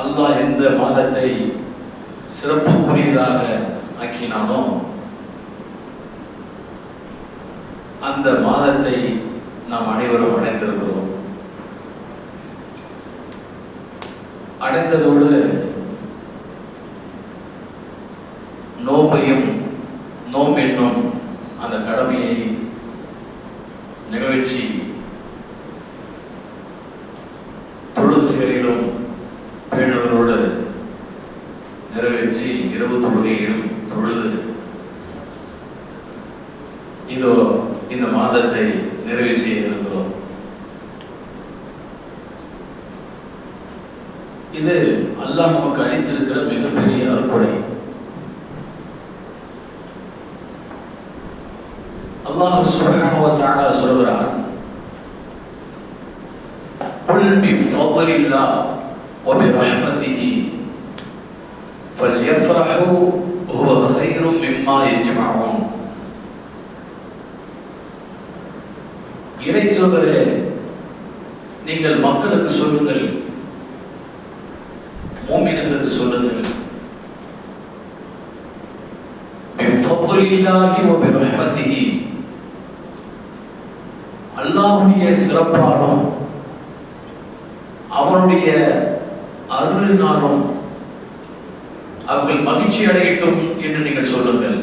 அல்லாஹ் எந்த மாதத்தை சிறப்புக்குரியதாக ஆக்கினானோ அந்த மாதத்தை நாம் அனைவரும் அடைந்திருக்கிறோம். அடைந்ததோடு நோம்பையும் நோம்பென்னும் அந்த கடமையை நிறைவேற்றி தொழுகைகளிலும் பேணுதலோடு நிறைவேற்றி இரவு தொழுகையிலும் தொழுது இதோ இந்த மாதத்தை நிறைவு செய்ய இருக்கிறோம். இது அல்லாஹ் நமக்கு அளித்திருக்கிற மிகப்பெரிய அருட்கொடை. அல்லாஹ் சுப்ஹானஹு வ தஆலா சொல்கிறார், குல் பிஃபضலில்லாஹ் வ பிரஹ்மதிஹி ஃபல்யஃப்ரஹு ஹுவ கைரும் மிம்மா யஜ்மஊன். இறைச்சோதரே, நீங்கள் மக்களுக்கு சொல்லுங்கள், மூமின்களுக்கு சொல்லுங்கள், பிஃபضலில்லாஹி வ பிரஹ்மதிஹி, அல்லாஹ்வுடைய சிறப்பாலும் அவனுடைய அருளினாலும் அவர்கள் மகிழ்ச்சி அடையட்டும் என்று நீங்கள் சொல்லுங்கள்.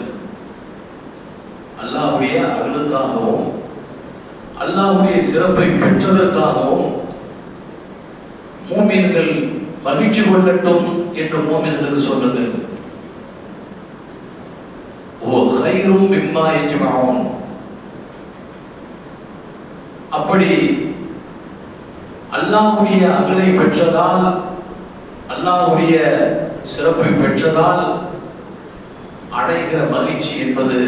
அல்லாஹ்வுடைய அருளுக்காகவும் அல்லாஹ்வுடைய சிறப்பை பெற்றதற்காகவும் மூமின்கள் மகிழ்ச்சி கொள்ளட்டும் என்று மூமின்களுக்கு சொல்லுங்கள். ஓ கைரும் மிம்மா யஜ்மஊன். அப்படி அல்லாஹ்வுடைய அருளை பெற்றதால், அல்லாஹ்வுடைய சிறப்பை பெற்றதால் அடைகிற மகிழ்ச்சி என்பது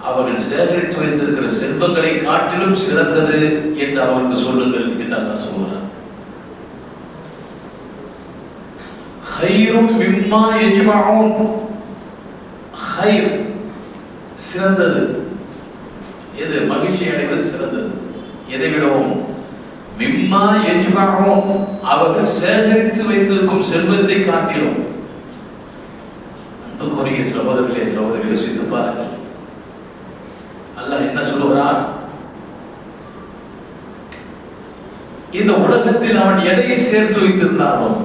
அவர்கள் சேகரித்து வைத்திருக்கிற செல்வங்களை காட்டிலும் சிறந்தது என்று அவருக்கு சொல்லுங்கள் என்று அல்லாஹ் சொல்கிறார். கைரும் மிம்மா யஜ்மஊன். கைர் சிறந்தது. எது? மகிழ்ச்சி அடைவது சிறந்தது. எதை விடவும் மிம்மா யஜ்மஊன், அவர்கள் சேகரித்து வைத்திருக்கும் செல்வத்தை காட்டிலும். அன்புக்குரிய சகோதரர்களே, சகோதரி, யோசித்து பாருங்கள். அல்லாஹ் என்ன சொல்லுகிறார்? இந்த உலகத்தில் அவன் எதை சேர்த்து வைத்திருந்தாலும்,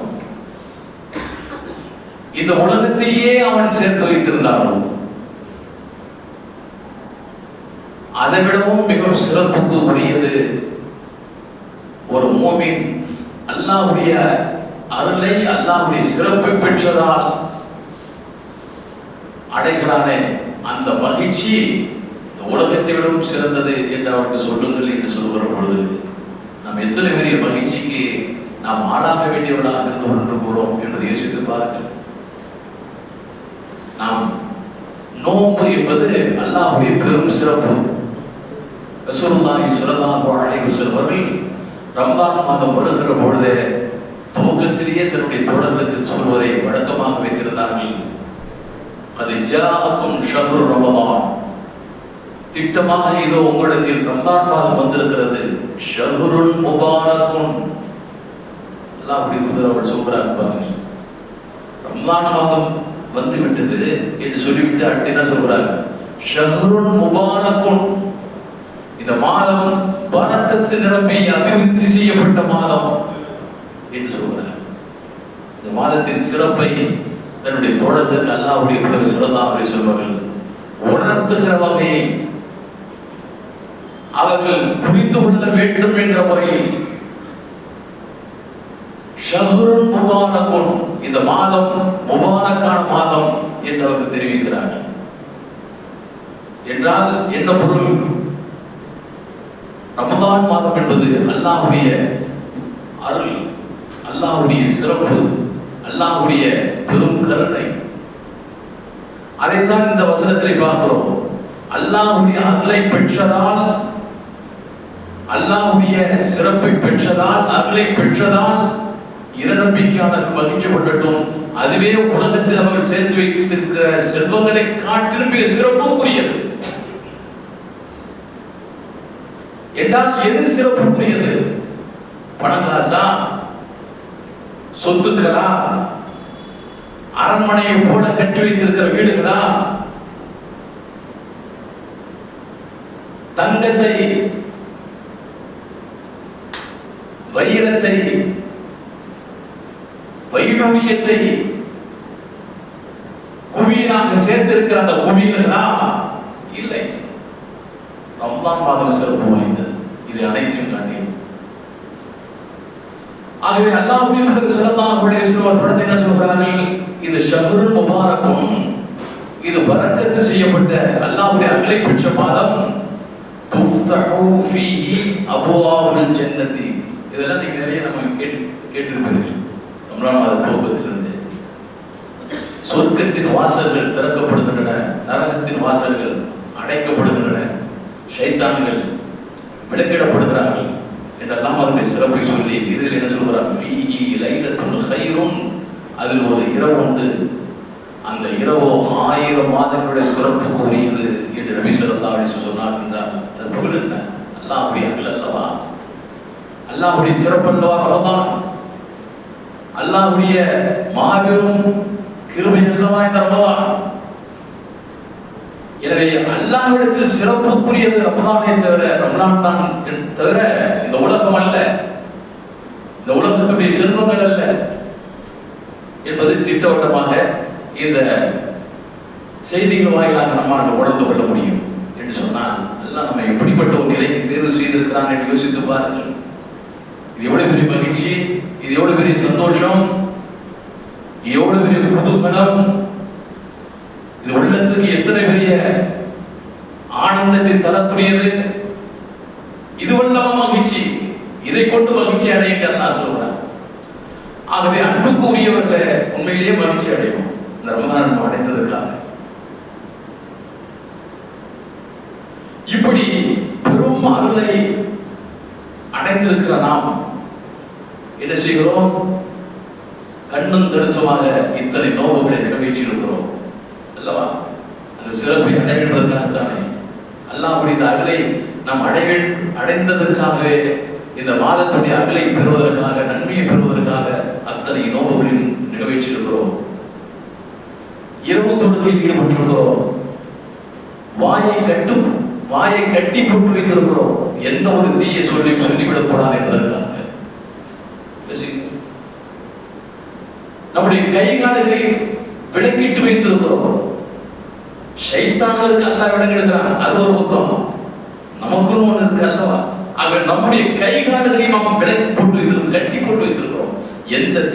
இந்த உலகத்தையே அவன் சேர்த்து வைத்திருந்தாலும், அதை விடவும் மிகவும் சிறப்புக்கு உரியது ஒரு மூமின் அல்லாஹ்வுடைய அருளை, அல்லாஹ்வுடைய சிறப்பை பெற்றதால் அடைகிறானே அந்த மகிழ்ச்சி உலகத்தை விடவும் சிறந்தது என்று அவருக்கு சொல்லுங்கள் என்று சொல்கிற பொழுது நாம் எத்தனை பெரிய மகிழ்ச்சிக்கு நாம் ஆளாக வேண்டியவர்களாக இருந்து கொண்டிருக்கிறோம் என்பதை யோசித்து பாருங்கள். நாம் நோன்பு என்பது அல்லாஹ்வுடைய பெரும் சிறப்பு. ரசூலுல்லாஹி ஸல்லல்லாஹு அலைஹி வஸல்லம் அவர்கள் ரமதான் மாதம் வருகிற பொழுது துவக்கத்திலேயே தன்னுடைய தோழர்களுக்கு சொல்வதை வழக்கமாக வைத்திருந்தார்கள். அது ஜாஅக்கும் ஷஹ்ரு ரமதான், திட்டமாக இதோ உங்களிடத்தில் ரமதான் மாதம் வந்திருக்கிறது. ஷஹ்ருன் முபாரக்குன். அல்லாஹ்வுடைய தூதர் அவர்கள் சொல்கிறார், ரமதான் மாதம் வந்து விட்டது என்று சொல்லிவிட்டு அடுத்து என்ன சொல்கிறார்? ஷஹ்ருன் முபாரக்குன். இந்த மாதம் பரக்கத்து நிரம்பி அபிவிருத்தி செய்யப்பட்ட மாதம் என்று சொல்கிறார். இந்த மாதத்தின் சிறப்பை தன்னுடைய தோழர்களுக்கு அல்லாஹ்வுடைய தூதர் ஸல்லல்லாஹு அலைஹி வஸல்லம் உணர்த்துகிற வகையை அவர்கள் புரிந்து கொள்ள வேண்டும் என்ற முறையில் ஷஹ்ருன் முபாரக்குன், இந்த மாதம் முபாரக்கான மாதம் என்று அவர்கள் தெரிவிக்கிறார்கள். என்றால் என்ன பொருள்? ரமதான் மாதம் என்பது அல்லாஹ்வுடைய அருள், அல்லாஹ்வுடைய சிறப்பு, அல்லாஹ்வுடைய பெரும் கருணை. அதைத்தான் இந்த வசனத்திலே பார்க்கிறோம். அல்லாஹ்வுடைய அருளை பெற்றதால், அல்லாஹ்வுடைய சிறப்பை பெற்றதால், அருளை பெற்றதால் இறைநம்பிக்கையாளர்கள் மகிழ்ச்சி கொள்ளட்டும். அதுவே உலகத்தில் அவர்கள் சேர்த்து வைத்திருக்கிற செல்வங்களை காட்டிலும் மிக சிறப்புக்குரியது. என்றால் எது சிறப்புக்குரியது? பணம் காசா, சொத்துக்களா, அரண்மனையை போல கட்டி வைத்திருக்கிற வீடுகளா, தங்கத்தை, வைரத்தை, வைடூரியத்தை குவியலாக சேர்த்திருக்கிற அந்த குவியல்களா? இல்லை. ரமலான் மாதம் சிறப்பு வாய்ந்தது. இது அனைத்தையும் காட்டி. ஆகவே அல்லாஹ்வுடைய தூதர் ஸல்லல்லாஹு அலைஹி வஸல்லம் தொடர்ந்து என்ன சொல்கிறார்கள்? இது ஷஹ்ருல் முபாரக்கும், இது பரக்கத்து செய்யப்பட்ட அல்லாஹ்வுடைய அருளை பெற்ற மாதம். துஃப்தஹு ஃபீஹி அபுவாபுல் ஜன்னதி. இதெல்லாம் நீங்க நிறைய நம்ம கேட்டிருப்பீர்கள். ரமலான் மாத துவக்கத்திலிருந்து சொர்க்கத்தின் வாசல்கள் திறக்கப்படுகின்றன, நரகத்தின் வாசல்கள் அடைக்கப்படுகின்றன, ஷைத்தான்கள் விலங்கிடப்படுகிறார்கள் என்றெல்லாம் அதனுடைய சிறப்பை சொல்லி இதில் என்ன சொல்கிறார்? ஃபீஹி லைலத்துன் கைரும், அதில் ஒரு இரவு உண்டு, அந்த இரவோ 1000 மாதங்களுடைய சிறப்புக்கு உரியது என்று நபி ஸல்லல்லாஹு அலைஹி வஸல்லம் சொன்னார் என்றால் அது புகழ் என்ன? அல்லாஹ்வுடைய அருள் அல்லவா? அல்லாஹ்வுடைய சிறப்பு அல்லவா ரமலான்? அல்லாஹ்வுடைய மாபெரும் கிருபை அல்லவா இந்த ரமலான்? எனவே அல்லாஹ்விடத்தில் சிறப்புக்குரியது ரமலானை தவிர, ரமலான் தான் தவிர இந்த உலகம் அல்ல, இந்த உலகத்துடைய செல்வங்கள் அல்ல என்பதை திட்டவட்டமாக இந்த செய்திகள் வாயிலாக நம்மால் உணர்ந்து கொள்ள முடியும் என்று சொன்னால், அல்லாஹ் நம்ம எப்படிப்பட்ட ஒரு நிலைக்கு தேர்வு செய்திருக்கிறான் என்று யோசித்து பாருங்கள். இது எவ்வளவு பெரிய மகிழ்ச்சி, இது எவ்வளவு பெரிய சந்தோஷம், எவ்வளவு பெரிய குதூகலம், இது உள்ளத்துக்கு எத்தனை பெரிய ஆனந்தத்தை தரக்கூடியது. இதுவல்லவா மகிழ்ச்சி, இதை கொண்டு மகிழ்ச்சி அடையுங்க அல்லாஹ் சொல்றார். ஆகவே அன்புக்கு உரியவர்களை உண்மையிலேயே மகிழ்ச்சி அடையும் இந்த ரமலான் அடைந்ததற்காக. இப்படி பெரும் அருளை அடைந்திருக்கிற நாம் என்ன செய்கிறோம்? கண்ணும் கருத்துமாக இத்தனை நோவுகளை நிறைவேற்றி இருக்கிறோம் அல்லவா? அந்த சிறப்பை அடைவதற்காகத்தானே அல்லாஹ்வுடைய அருளை நாம் அடைந்ததற்காகவே, இந்த மாதத்துடைய அருளை பெறுவதற்காக, நன்மையை பெறுவதற்காக அத்தனை நோவுகளில் நிறைவேற்றியிருக்கிறோம். இரவு தொழுகையில் ஈடுபட்டிருக்கிறோம். வாயை கட்டி போட்டு வைத்திருக்கிறோம். எந்த ஒரு தீய சொல்லையும் சொல்லிவிடக் கூடாது என்பதற்காக. நம்முடைய கைகால்களை விளங்கிட்டு வைத்திருக்கிறோம். ஷைத்தான்களுக்கு அல்லாஹ் விளங்கிடுகிறான், அது ஒரு பக்கம். நமக்குன்னு ஒன்று இருக்கு அல்லவா? ஆக நம்முடைய கைகால்களையும் நாம் விளக்கி போட்டு வைத்திருக்கிறோம், கட்டி போட்டு வைத்திருக்கிறோம். எந்த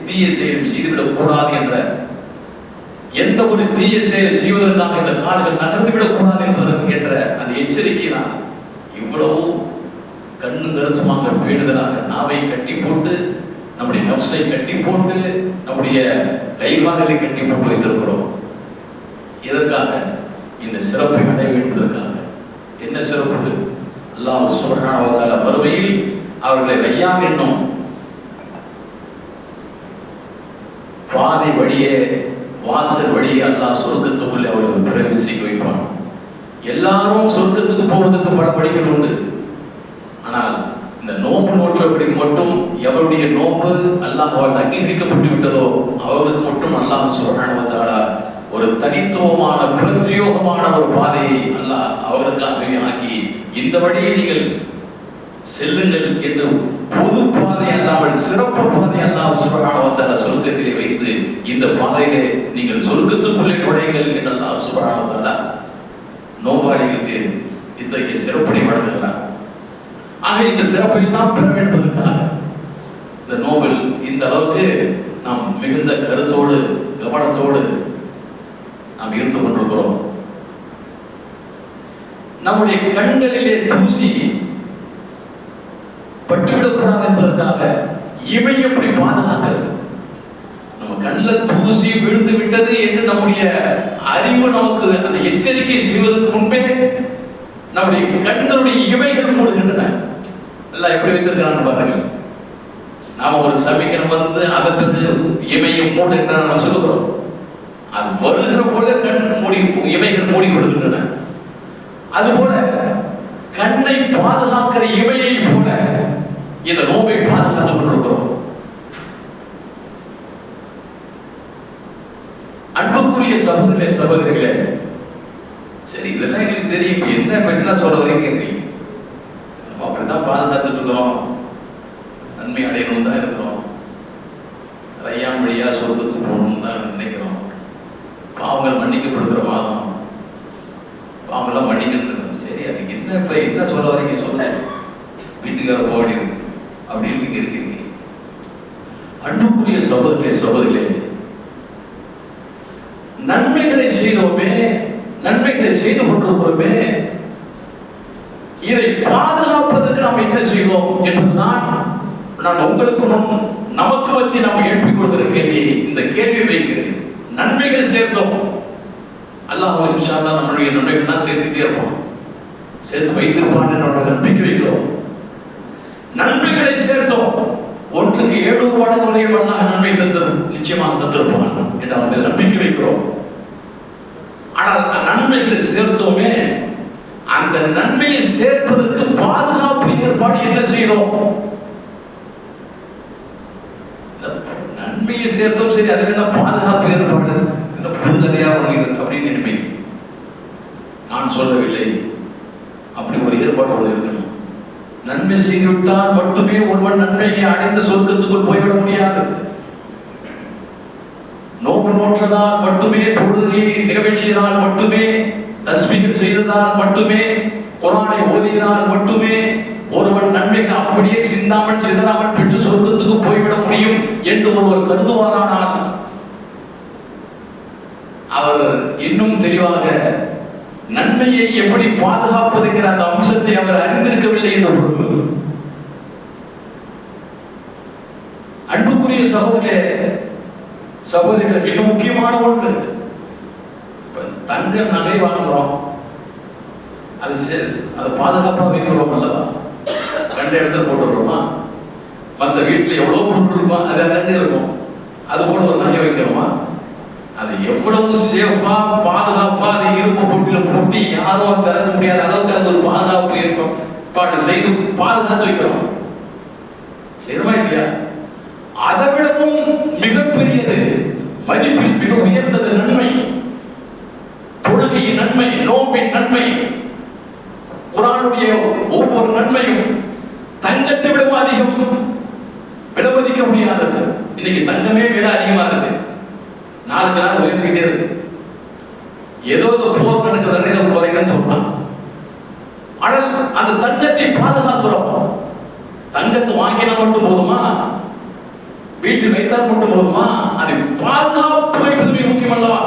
தீய செயலும் செய்துவிடக் கூடாது என்ற, எந்த ஒரு தீய செயலை செய்வதற்காக இந்த கால்கள் நகர்ந்துவிடக் கூடாது என்ற அந்த எச்சரிக்கை தான் இவ்வளவு கண்ணு கருத்துமாக பேணுதலாக நாவை கட்டி போட்டு, நம்முடைய நஃப்ஸை கட்டி போட்டு, நம்முடைய கைகால்களை கட்டி போட்டு வைத்திருக்கிறோம். எதற்காக? இந்த சிறப்பை அடைய வேண்டுவதற்காக. என்ன சிறப்பு? அல்லாஹ் சுப்ஹானஹு வ தஆலா மறுமையில் அவர்களை ரையான் என்னும் பாதை வழியே, வாசல் வழியே அல்லாஹ் சொர்க்கத்துக்குள்ளே அவர்களை பிரவேசிக்க வைப்பான். எல்லாரும் சொர்க்கத்துக்கு போவதற்கு பல வழிகள் உண்டு. ஆனால் இந்த நோம்பு நோற்றவர்களுக்கு மட்டும் எவருடைய நோம்பு அல்லாஹ்வால் அங்கீகரிக்கப்பட்டு விட்டதோ அவர்களுக்கு மட்டும் அல்லாஹ் சுப்ஹானஹு வ தஆலா ஒரு தனித்துவமான பிரத்யோகமான ஒரு பாதையை அல்லாஹ் அவர்களுக்காகவே ஆக்கி, இந்த வழியை நீங்கள் செல்லுங்கள் என்று பொது பாதை அல்லாமல் சிறப்பு பாதை அல்லாஹ் சுப்ஹானஹு வ தஆலா சொர்க்கத்திலே வைத்து, இந்த பாதையிலே நீங்கள் சொர்க்கத்துக்குள்ளே நுழையுங்கள் என்று அல்லாஹ் சுப்ஹானஹு வ தஆலா நோம்பாளிகளுக்கு இத்தகைய சிறப்பை வழங்குகிறார். ஆக இந்த சிறப்பை எல்லாம் பெற வேண்டுவதற்காக இந்த நோபல் இந்த அளவுக்கு நாம் மிகுந்த கருத்தோடு கவனத்தோடு நாம் இருந்து கொண்டிருக்கிறோம். நம்முடைய கண்களிலே தூசி பட்டுவிடக்கூடாது என்பதற்காக இவை எப்படி பாதுகாக்கிறது? நம்ம கண்ணில் தூசி விழுந்து விட்டது என்று நம்முடைய அறிவு நமக்கு அந்த எச்சரிக்கை செய்வதற்கு முன்பே நம்முடைய கண்களுடைய இமைகள் மூடுகின்றன. எல்லாம் எப்படி வைத்திருக்கிறான்னு பாருங்கள். நாம ஒரு சமீகரம் வந்து அதற்கு இமையை மூடு என்று நாம் சொல்லுகிறோம். அது வருகிற போல கண் மூடி, இமைகள் மூடி கொடுக்கின்றன. அதுபோல கண்ணை பாதுகாக்கிற இமையை போல இந்த நோம்பை பாதுகாத்துக் கொண்டிருக்கிறோம். சகோதரர்களே சகோதரிகளே, சரி இதெல்லாம் எங்களுக்கு தெரியும், என்ன சொல்ல வரீங்க? நம்ம அப்படிதான் பாதுகாத்துட்டு இருக்கோம், நன்மை அடையணும் தான் இருக்கிறோம், ரையான் வழியா சொர்க்கத்துக்கு போகணும்னு தான் நினைக்கிறோம், பாவங்கள் மன்னிக்கப்படுகிற மாதம், பாவங்கள்லாம் மன்னிக்கணும். சரி அதுக்கு என்ன இப்ப என்ன சொல்ல வரீங்க சொல்லுங்க, வீட்டுக்கார போக வேண்டியது அப்படின்னு நீங்க இருக்கீங்க. அன்புக்குரிய சகோதரர்களே சகோதரிகளே, நன்மைகளை செய்தோமே, நன்மைகளை செய்து கொண்டிருக்கிறோமே, இதை பாதுகாப்பதற்கு நாம் என்ன செய்வோம் என்பதுதான் நான் உங்களுக்கு முன் நமக்கு வச்சு நாம் எழுப்பிக் கொள்கிற கேள்வி. இந்த கேள்வி வைக்கிறேன். நன்மைகளை சேர்த்தோம், அல்லாஹ் இன்ஷா அல்லாஹ் நம்மளுடைய நன்மைகள்லாம் சேர்த்துட்டே இருப்போம், சேர்த்து வைத்திருப்பான் என்று நம்பிக்கை வைக்கிறோம். நன்மைகளை சேர்த்தோம், ஒன்றுக்கு 700 மடங்கு வரையும் அல்லாஹ் நன்மை நிச்சயமாக தந்திருப்பான் என்று அவங்க நம்பிக்கை வைக்கிறோம். ஆனால் நன்மைகளை சேர்த்தோமே, அந்த நன்மையை சேர்ப்பதற்கு பாதுகாப்பு ஏற்பாடு என்ன செய்தோம்? நன்மையை சேர்த்தோம், சரி அது என்ன பாதுகாப்பு ஏற்பாடு, என்ன புதுகதையா அப்படின்னு நினைப்பீங்க. நான் சொல்லவில்லை, அப்படி ஒரு ஏற்பாடு ஒன்று இருக்கணும். நன்மை செய்துவிட்டால் மட்டுமே ஒருவன் நன்மையை அடைந்து சொர்க்கத்துக்குள் போய்விட முடியாது. நோன்பு நோற்றதால் மட்டுமே, தொழுகையை நிறைவேற்றியதால் மட்டுமே, தஸ்பீஹ் செய்ததால் மட்டுமே, குர்ஆனை ஓதியதால் மட்டுமே ஒருவன் நன்மைகள் அப்படியே சிந்தாமல் சிதறாமல் பெற்று சொர்க்கத்துக்கு போய்விட முடியும் என்று ஒருவர் கருதுவாரானால் அவர் இன்னும் தெளிவாக நன்மையை எப்படி பாதுகாப்பதுங்கிற அந்த அம்சத்தை அவர் அறிந்திருக்கவில்லை என்று பொருள். அன்புக்குரிய சகோதரே சகோதரிகள், மிக முக்கியமான ஒன்று, தங்க நகை வாங்குறோம், அது பாதுகாப்பாக வைக்கிறோம் அல்லவா? 2 இடத்துல போட்டுடுறோமா? மற்ற வீட்டில் எவ்வளவு பொருள் இருக்கும், அது அங்கே இருக்கும், அது போல ஒரு நகை வைக்கிறோமா? அது எவ்வளவு சேஃபா பாதுகாப்பா அதை இரும்பு பொட்டில போட்டி யாரும் திறக்க முடியாத அளவுக்கு அது ஒரு பாதுகாப்பு ஏற்பாடு செய்து பாதுகாத்து வைக்கிறோம். செய்யறமா இல்லையா? அதை விடவும் மிகப்பெரியது, மதிப்பில் மிக உயர்ந்தது நன்மை, தொழுகையின் நன்மை, நோம்பின் நன்மை, குர்ஆனுடைய ஒவ்வொரு நன்மையும் தங்கத்தை விடவும் அதிகம், விலைமதிக்க முடியாதது. இன்னைக்கு தங்கமே விலை அதிகமா இருக்கு, நாளுக்கு நாள் உயர்த்திக்கிட்டே இருக்கு. ஏதோ போர் நடக்கிறத போறீங்கன்னு சொல்லலாம். ஆனால் அந்த தங்கத்தை பாதுகாக்கிறோம். தங்கத்தை வாங்கினா மட்டும் போதுமா? வீட்டில் வைத்தால் மட்டும் போதுமா? அதை பாதுகாத்து வைப்பது மிக முக்கியம் அல்லவா?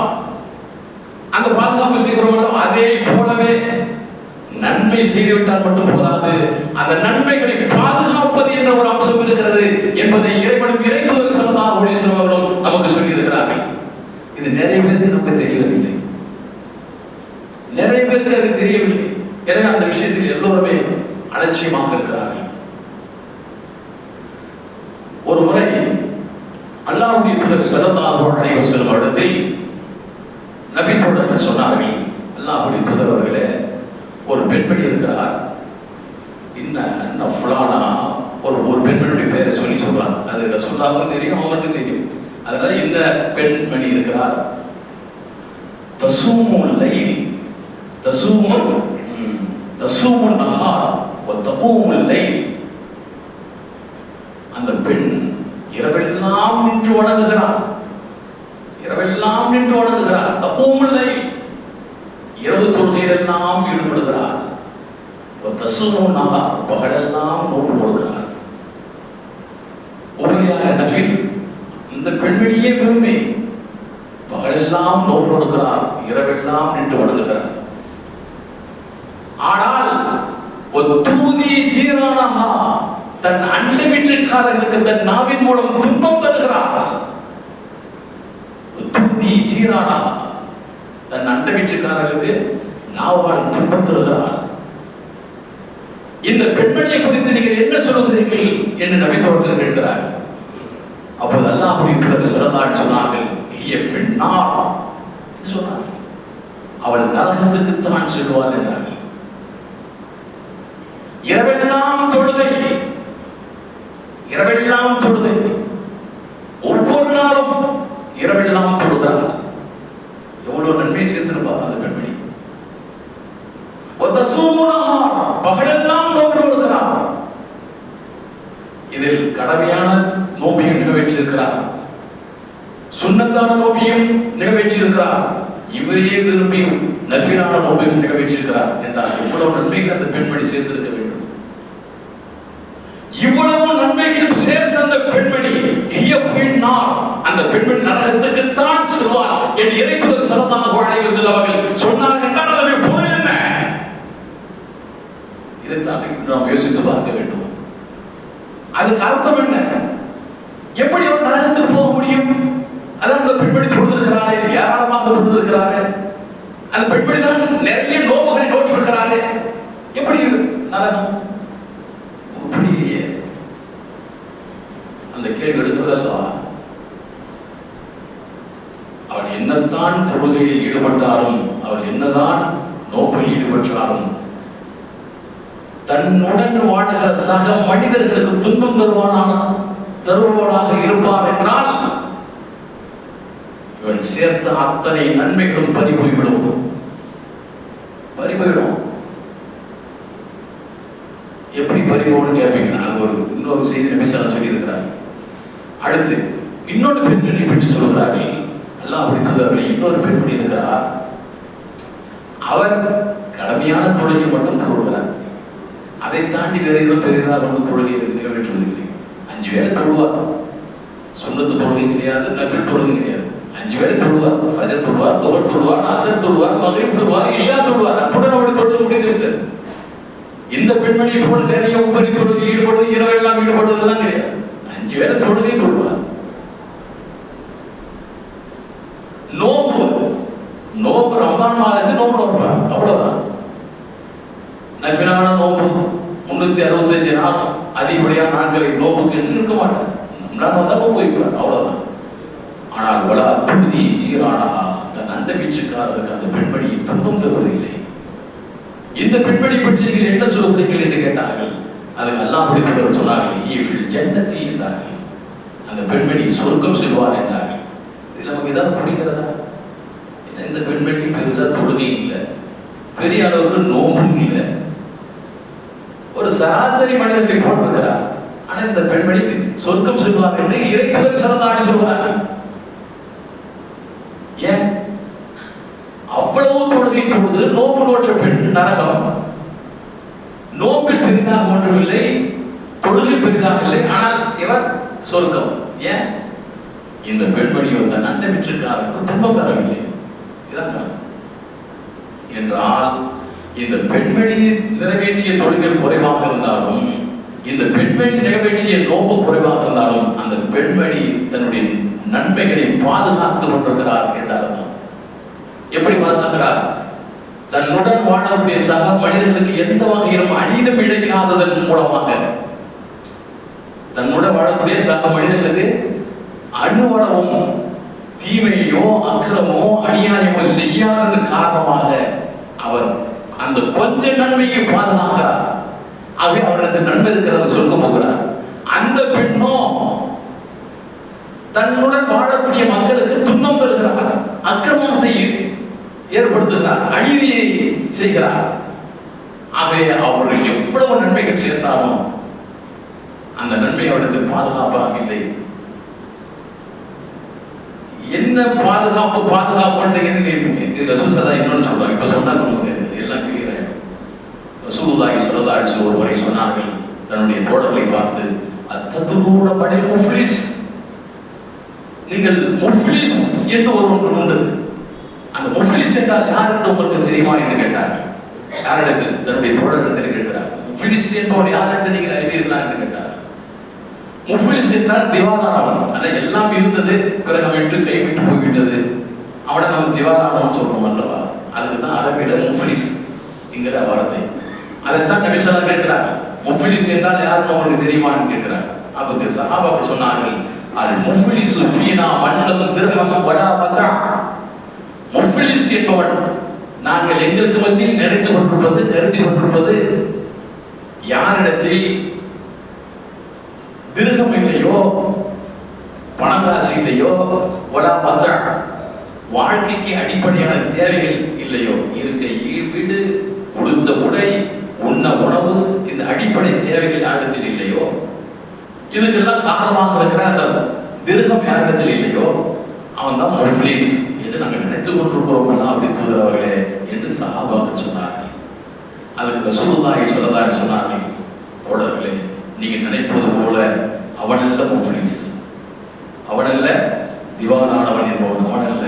அந்த பாதுகாப்பு செய்கிறோம் அல்லவா? அதே போலவே நன்மை செய்துவிட்டால் மட்டும் போதாது, அந்த நன்மைகளை பாதுகாப்பது என்ற ஒரு அம்சம் இருக்கிறது என்பதை இறைவனும் இறைத்தூதர் ஸல்லல்லாஹு அலைஹி வஸல்லம் அவர்களும் நமக்கு சொல்லி இருக்கிறார்கள். இது நிறைய பேருக்கு நமக்கு தெரியவில்லை, நிறைய பேருக்கு அது தெரியவில்லை. எனவே அந்த விஷயத்தில் எல்லோருமே அலட்சியமாக இருக்கிறார்கள். ஒரு முறை அல்லாஹ்வுடைய தூதர் ஸல்லல்லாஹு அலைஹி வஸல்லம் அவர்கள் நபி தோழர்கள் சொன்னார்கள், அல்லாஹ்வுடைய தூதர் அவர்களே, ஒரு பெண்மணி இருக்கிறார், இன்ன ஃபுலானா, ஒரு பெண்மணியுடைய பெயரை சொல்றாங்க, அது சொல்லாமல் தெரியும், அவங்களுக்கு தெரியும். அதனால இந்த பெண்மணி இருக்கிறார், தசூமுல் லைல், தசூமுல் நஹார் வ தகூமுல் லைல். அந்த பெண் இரவெல்லாம் நின்று வணங்குகிறார், இரவெல்லாம் நின்று வணங்குகிறார். தகூமுல் லைல், இரவு தொழுகையிலெல்லாம் ஈடுபடுகிறார். வ தசூமுல் நஹார், பகலெல்லாம் நோன்பு நோக்கிறார். உபரியாக நஃபில், இந்த பெண்மணியே பெருமை, பகலெல்லாம் நோன்பு நோக்கிறார், இரவெல்லாம் நின்று வணங்குகிறார். ஆனால் ஒரு தூதி ஜீரானஹா, தன் அண்டை வீட்டுக்காரர்களுக்கு தன் நாவின் மூலம் துன்பம் தருகிறார். தூதி ஜீரானஹா, தன் அண்டை வீட்டுக்காரர்களுக்கு நாவால் துன்பம் தருகிறார். இந்த பெண்மணியை குறித்து நீங்கள் என்ன சொல்லுகிறீர்கள் என்று நபி தோழர்கள் கேட்கிறார். அப்போது அல்லாஹ்வுடைய தூதர் ஸல்லல்லாஹு அலைஹி சொன்னார்கள், ஹிய ஃபின்னார் என்று சொன்னார்கள், அவள் நரகத்துக்கு தான் செல்வாள் என்றார்கள். இரவெல்லாம் தொழுகை, இரவெல்லாம் தொழுகை, ஒவ்வொரு நாளும் இரவெல்லாம் தொழுகிறார். எவ்வளவு எவ்வளவு நன்மையை சேர்த்திருப்பார் அந்த பெண்மணி. பகலெல்லாம் நோன்பு கொடுக்கிறார். இதில் கடமையான நோம்பியும் நிறைவேற்றிருக்கிறார், சுன்னத்தான நோம்பியும் நிறைவேற்றிருக்கிறார், இவரையே விரும்பி நஃபிலான நோம்பியும் நிறைவேற்றிருக்கிறார் என்றால் இவ்வளவு நன்மைகள் அந்த பெண்மணி சேர்த்திருக்க வேண்டும். இவ்வளவு நன்மைகள் சேர்த்த அந்த பெண்மணி அந்த பெண்மணி நரகத்துக்கு தான் செல்வார் என்று இறைத்தூதர் ஸல்லல்லாஹு அலைஹி வஸல்லம் அவர்கள் சொன்னார் என்றால் அதன் பொருள் என்ன? இதைத்தான் நாம் யோசித்து பார்க்க வேண்டும். அதுக்கு அர்த்தம் என்ன? எப்படி அவர் நரகத்துக்கு போக முடியும்? அதான் அந்த பெண்மணி தொழுதிருக்கிறாரே, ஏராளமாக தொழுதிருக்கிறாரே, அந்த பெண்மணி தான் நிறைய நோம்புகளை நோற்றிருக்கிறாரே, எப்படி நரகம்? புரியலையே. அந்த கேள்வி எடுக்கிறதல்லவா? அவர் என்னத்தான் தொழுகையில் ஈடுபட்டாலும், அவர் என்னதான் நோம்பில் ஈடுபட்டாலும், தன்னுடன் வாழ்கிற சக மனிதர்களுக்கு துன்பம் தருவானாக இருப்பார் என்றால் இவன் சேர்த்த அத்தனை நன்மைகளும் பறிபோய்விடும். எப்படி பறிபோன்னு கேட்பீங்க. அது ஒரு இன்னொரு செய்தி நபி ஸல்லல்லாஹு சொல்லி இருக்கிறார். அடுத்து இன்னொரு பெண்மணியை பற்றி சொல்கிறார்கள். அல்லாஹ்வுடைய தூதர் இன்னொரு பெண்மணி இருக்கிறார். அவர் கடமையான தொழுகை மட்டும் சொல்கிறார். அதை தாண்டி வேற ஏதோ பெரியதாக ஒன்றும் தொழுகை நிறைவேற்றுவதில்லை. 5 வேளை தொழுவார், சுன்னத்து தொழுகை கிடையாது, நஃபில் தொழுகை கிடையாது. 5 வேளை தொழுவார், ஃபஜர் தொழுவார், லுஹர் தொழுவார், அஸர் தொழுவார், மக்ரிப் தொழுவார், இஷா தொழுவார். அத்துடன் அவருடைய தொழுகை முடிந்துவிட்டது. இந்த பெண்மணி போல நிறைய உபரி தொழுகை ஈடுபடுவது, இரவெல்லாம் ஈடுபடுவதெல்லாம் கிடையாது. 5 வேளை தொழுகை தொழுவார். நோம்பு ரமதான் மாதத்தில் நோம்பு நோப்பார், அவ்வளவுதான். நஃபிலான நோம்பு 365 நாள் அதிகப்படியான நாட்களை நோம்புக்கு என்று இருக்க மாட்டார். நம்மளால நோம்பு வைப்பார், அவ்வளவுதான். ஆனால் வள அத்துமதி சீரானா தன் அந்த வீச்சுக்காரருக்கு அந்த பெண்மணியை துன்பம் தருவதில்லை. இந்த பெண்மணி பற்றி நீங்கள் என்ன சொல்கிறீர்கள் என்று கேட்டார்கள். அதுக்கு அல்லாஹ்வுடைய தூதர் சொன்னார்கள், ஹி ஃபில் ஜன்னதி என்றார்கள். அந்த பெண்மணி சொர்க்கம் செல்வார் என்றார்கள். இது நமக்கு ஏதாவது புரிகிறதா? இந்த பெண்மணி பெருசா தொழுகை இல்லை, பெரிய அளவுக்கு நோம்பும் இல்லை, ஒரு சராசரி மனிதர்களை போட்டிருக்கிறார். ஆனா இந்த பெண்மணி சொர்க்கம் செல்வார் என்று இறைத்தூதர் ஸல்லல்லாஹு அலைஹி சொல்கிறார்கள். ஏன்? அவ்வளவு தொழுகை தொழுது நோம்பு நோற்ற பெண் நரகம். நோம்பில் பெரிதாக ஒன்றுமில்லை, தொழுகை பெரிதாக இல்லை, ஆனால் இவர் சொர்க்கம். ஏன்? இந்த பெண்மணியோ தன் அண்டை விற்றுக்காரருக்கு துன்பம் தரவில்லை. இதான் என்றால் இந்த பெண்மணி நிறைவேற்றிய தொழுகைகள் குறைவாக இருந்தாலும், இந்த பெண்மணி நிறைவேற்றிய நோம்பு குறைவாக இருந்தாலும், அந்த பெண்மணி தன்னுடைய நன்மைகளை பாதுகாத்து கொண்டிருக்கிறார் என்ற அர்த்தம். எப்படி பாதுகாக்கிறார்? தன்னுடன் வாழக்கூடிய சக மனிதர்களுக்கு எந்த வகையிலும் அநீதம் இழைக்காததன் மூலமாக, தன்னுடன் வாழக்கூடிய சக மனிதர்களுக்கு அணுவளவும் தீமையோ அக்கிரமோ அநியாயமோ செய்யாததன் காரணமாக அவர் அந்த கொஞ்ச நன்மையை பாதுகாக்கிறார். ஆகவே அவரிடத்தில் நன்மை இருக்கிறத சொல்ல போகிறார். அந்த பெண்ணோ தன்னுடன் வாழக்கூடிய மக்களுக்கு துன்பம் பெறுகிறார், அக்கிரமத்தை ஏற்படுத்துகிறார், அநீதியை செய்கிறார். ஆகவே அவருக்கு எவ்வளவு நன்மைகள் சேர்த்தாலும் அந்த நன்மை அவரிடத்தில் பாதுகாப்பாக இல்லை. என்ன பாதுகாப்பு கேட்பீங்க. இது ரசூல் ஸல்லல்லாஹு இன்னொன்று சொல்றாங்க. இப்ப சொன்னாங்க நமக்கு எல்லாம் கிளியர் ஆயிடும். ரசூலுல்லாஹி ஸல்லல்லாஹு அலைஹி வஸல்லம் ஒருவரை சொன்னார்கள் தன்னுடைய தோழர்களை பார்த்து, அத்ததுரூன மனில் முஃப்லிஸ், நீங்கள் முஃப்லிஸ் என்று ஒருவன் உண்டு, அந்த முஃப்லிஸ் என்றால் யார் என்று உங்களுக்கு தெரியுமா என்று கேட்டார்கள். யாரிடத்தில்? தன்னுடைய தோழரிடத்தில் கேட்கிறார். முஃப்லிஸ் என்பவன் யார் என்று நீங்கள் அறிவீர்களா என்று கேட்டார். முஃப்லிஸ் என்றால் திவாலானவன். ஆனால் எல்லாம் இருந்தது, பிறகு அவன் விட்டு கைவிட்டு போய்விட்டது, அவனை நம்ம திவாலானவன் சொல்றோம் அல்லவா? அதுக்கு தான் அரபியில முஃப்லிஸ் என்கிற வார்த்தை. அதைத்தான் நபி ஸல்லல்லாஹு அலைஹி கேட்கிறார். முஃப்லிஸ் என்றால் யாருன்னு உங்களுக்கு தெரியுமான்னு கேட்கிறார். அப்ப சஹாபாக்கள் சொன்னார்கள், அல் முஃப்லிசு ஃபீனா மன்லம் திர்ஹம் வலா மதா. முஃப்லிஸ் என்பவன் நாங்கள் எங்களுக்கு மத்தியில் நினைத்து கொண்டிருப்பது, கருதி கொண்டிருப்பது, யாரிடத்தில் திருகம் இல்லையோ, பணராசி இல்லையோ, வலா மதா வாழ்க்கைக்கு அடிப்படையான தேவைகள் இல்லையோ, இருக்க வீடு, உடுத்த உடை, உண்ண உணவு, இந்த அடிப்படை தேவைகள் யாரிடத்தில் இல்லையோ, இதுக்கெல்லாம் காரணமாக இருக்கிற அந்த திருகம் யாரிடத்தில் இல்லையோ அவன் தான் முஃப்லிஸ் என்று நாங்கள் நினைத்துக் கொண்டிருக்கிறோம் எல்லாம் அப்படி தூதரவர்களே என்று சஹாபாக்கள் சொன்னார்கள். அதுக்கு ரசூலுல்லாஹி ஸல்லல்லாஹு அலைஹி சொன்னார்கள், தோழர்களே, நீங்க நினைப்பது போல அவனல்ல முஃப்லிஸ், அவனல்ல திவானானவன் என்பவன், அவனல்ல.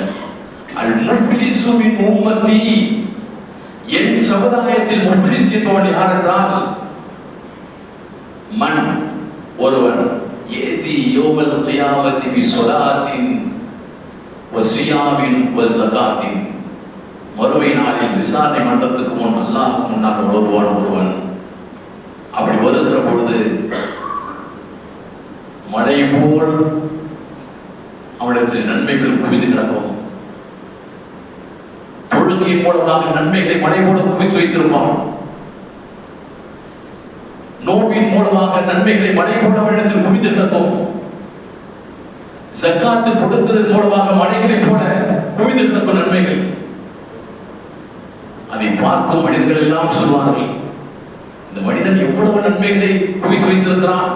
அல் முஃப்லிஸு மின் உம்மத்தி, என் சமுதாயத்தில் முஃப்லிஸ் என்பவன் யார் என்றால், மன் ஒருவன் ஏதி யௌமல் கியாமத்தி பிஸ்ஸலாத்தின் வஸியாமின் வஸகாத்தின், மறுமை நாளில் விசாரணை மன்றத்துக்கு முன் அல்லாஹ்வுக்கு முன்னால் வருவான் ஒருவன். அப்படி வருகிற பொழுது மழை போல் அவனிடத்தில் நன்மைகள் குவிந்து கிடக்கும். தொழுகையின் மூலமாக நன்மைகளை மழை போல குவித்து வைத்திருப்பான். நோம்பின் மூலமாக நன்மைகளை மழை போல அவனிடத்தில் குவிந்து கிடக்கும். ஜக்காத்து கொடுத்ததன் மூலமாக மழைகளை போல குவிந்து கிடக்கும் நன்மைகள். அதை பார்க்கும் மனிதர்கள் எல்லாம் சொல்வார்கள், இந்த மனிதன் எவ்வளவு நன்மைகளை குவித்து வைத்திருக்கிறான்,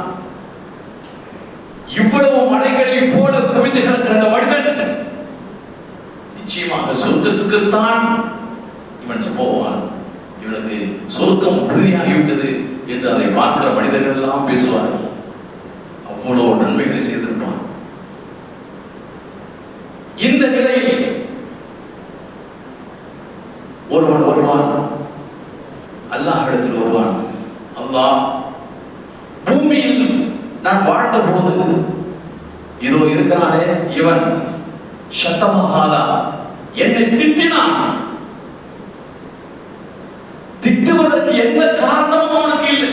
இவ்வளவு மலைகளை போல குவிந்து கிடக்கிற அந்த மனிதன் நிச்சயமாக சொர்க்கத்துக்குத்தான் இவன் போவான், இவனுக்கு சொர்க்கம் உறுதியாகிவிட்டது என்று அதை பார்க்கிற மனிதர்கள் எல்லாம் பேசுவார்கள். அவ்வளவு நன்மைகளை செய்திருப்பான். இந்த நிலையில் ஒருவன் வருவான், அல்லாஹ்விடத்தில் வருவான். அல்லாஹ், பூமியில் நான் வாழ்ந்த போது இதோ இருக்கிறானே இவன் சத்தமஹாதா, என்னை திட்டினான். திட்டுவதற்கு எந்த காரணமும் அவனுக்கு இல்லை.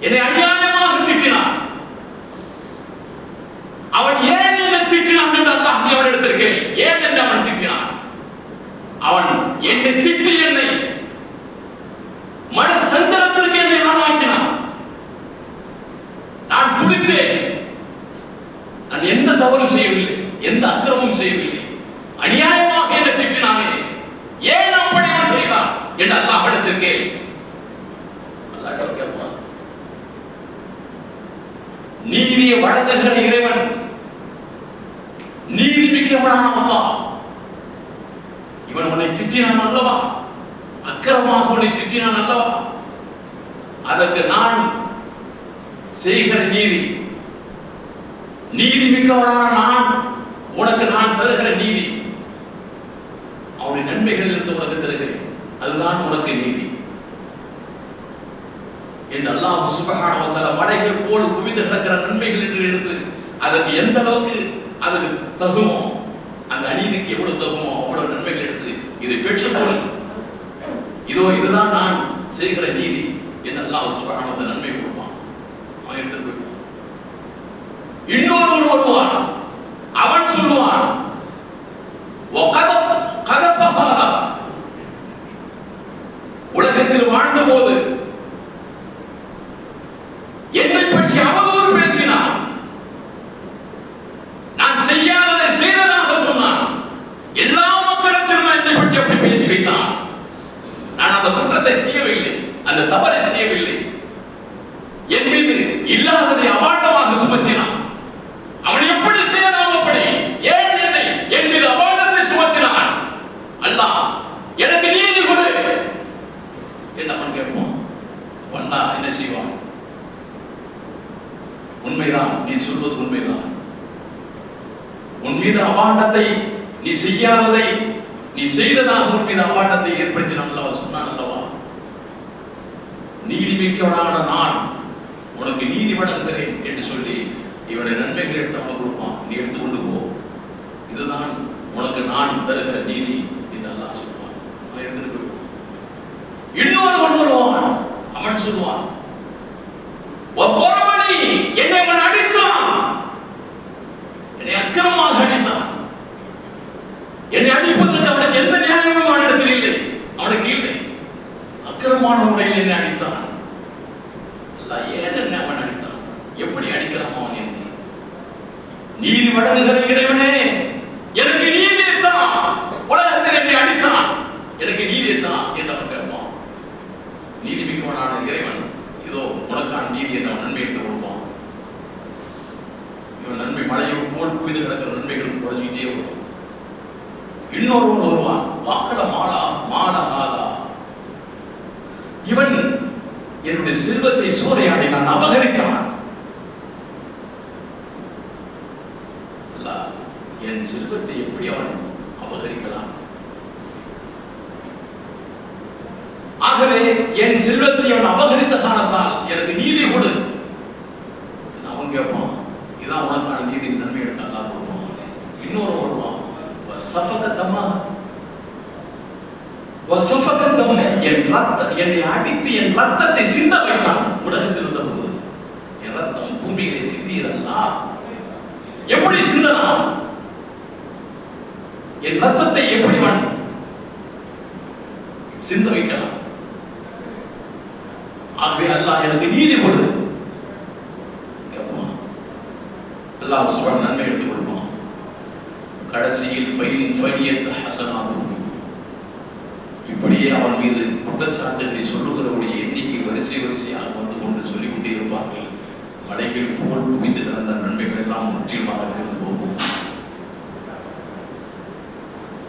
என்னை அநியாயமாக திட்டினான். அவன் ஏன் என்னை திட்டினான் என்று அல்லாஹ் அவனிடத்தில் கேள். ஏன் என்று அவன் திட்டினான்? அவன் என்னை திட்டி என்னை மன சஞ்சலத்திற்கு என்னை ஆளாக்கினான். நான் துடித்தேன். நான் எந்த தவறும் செய்யவில்லை, எந்த அக்கிரமும் செய்யவில்லை. அநியாயமாக என்னை திட்டினானே, ஏன் அப்படி அவன் செய்தான் என்று அல்லாஹ்விடத்தில் கேள். அல்லாஹ் கேட்பான். நீதியை வழங்குகிற இறைவன், நீதி மிக்கவனான அல்லாஹ், இவன் உன்னை திட்டினான் அல்லவா, அக்கிரமாக உன்னை திட்டினான் அல்லவா, அதற்கு நான் செய்கிற நீதி, நீதி மிக்கவனான நான் உனக்கு நான் தருகிற நீதி, அவனுடைய நன்மைகள் இருந்து உனக்கு தருகிறேன், அதுதான் உனக்கு நீதி என்று அல்லாஹ் சுப்ஹானஹு வ தஆலா மலைகள் போல் குவிந்து கிடக்கிற நன்மைகள் என்று எடுத்து அதற்கு எந்த அளவுக்கு அதுக்கு தகுமோ, அந்த அநீதிக்கு எவ்வளவு தகுமோ அவ்வளவு நன்மைகள் எடுத்து இதை பெற்றுக்கொள், இதோ இதுதான் நான் செய்கிற நீதி என்று அல்லாஹ் சுப்ஹானஹு வ தஆலா நன்மை கொடுப்பான். அவன் எடுத்து இன்னொருவன் வருவான். அவன் சொல்லுவான், உலகத்தில் வாழ்ந்த போது என்னை பற்றி அவதூறு பேசினான், நான் செய்யாததை செய்ததாக சொன்னான், எல்லா மக்களிடத்திலும் என்னை பற்றி அப்படி பேசி வைத்தான். நான் அந்த குற்றத்தை செய்யவில்லை, அந்த தவறை செய்யவில்லை, என் மீது இல்லாததை அபாண்டமாக சுமத்தினான். அவன் எப்படி செய்யலாம்? அப்படி ஏன் என்னை என் மீது அபாண்டத்தை சுமத்தினான்? அல்லாஹ் எனக்கு நீதி கொடு என்று அவன் கேட்பான். அல்லாஹ் என்ன செய்வான்? உண்மைதான், நீ சொல்வது உண்மைதான். உன் மீது அபாண்டத்தை நீ செய்யாததை நீ செய்ததாக உன் மீது அபாண்டத்தை ஏற்படுத்தினான் அல்லவா, சொன்னான் அல்லவா, நீதி மிக்கவனான நான் உனக்கு நீதி வழங்குகிறேன் என்று சொல்லி இவனுடைய நன்மைகள் எடுத்து அவனுக்கு கொடுப்பான். நீ எடுத்துக்கொண்டு போ, இதுதான் உனக்கு நான் தருகிற நீதி என்று அல்லாஹ் சொல்லுவான். அவன் எடுத்துட்டு போய் இன்னொருவன் வருவான். அவன் சொல்லுவான், என்னை அவன் அடித்தான், என்னை அக்கிரமமாக அடித்தான், என்னை அடிப்பதற்கு அவனுக்கு எந்த நியாயமும் அவனிடத்தில் இல்லை, அவனுக்கு இல்லை, அக்கிரமான முறையில் என்னை அடித்தான். ஏன் என்ன அவன் அடித்தான்? எப்படி அடிக்கிறான் அவன்? என்னை நீதி வழங்குகிற இறைவனே, எனக்கு நீதி மழையை போல் குவிந்து கிடக்கிற நன்மைகள் குறைஞ்சிக்கிட்டே வரும். இன்னொருவன் வருவான், வாக்கட மாலா மாலஹாதா, இவன் என்னுடைய செல்வத்தை சூறையாடி நான் அபகரித்தான். என் செல்வத்தை எப்படி அவன் அபகரிக்கலாம்? ஆகவே என் செல்வத்தை அவன் அபகரித்த காரணத்தால் எனக்கு நீதி கொடு. அவன் கேட்பான், இதான் உனக்கான நீதி, நன்மை எடுத்து அல்லா கொடுப்பான். இன்னொரு வருவான், என்னை அடித்து என் ரத்தத்தை சிந்த வைத்தான். உலகத்தில் இருந்த போது என் ரத்தம் பூமியிலே சிந்தியதல்லா, எப்படி சிந்தலாம்? என் ரத்தத்தை எப்படி சிந்த வைக்கலாம்? ஆகவே அல்லாஹ் எனக்கு நீதி கொடு. அல்லாஹ் சுப்ஹானஹு நன்மை எடுத்துக் கொடுப்பான். கடைசியில் இப்படியே அவன் மீது குற்றச்சாட்டுகளை சொல்லுகிறவருடைய எண்ணிக்கை வரிசையாக வந்து கொண்டு சொல்லிக் கொண்டே இருப்பார்கள். மலைகள் போல் குவிந்து கிடந்த நன்மைகள் எல்லாம் முற்றிலுமாக தெரிந்து போகும்.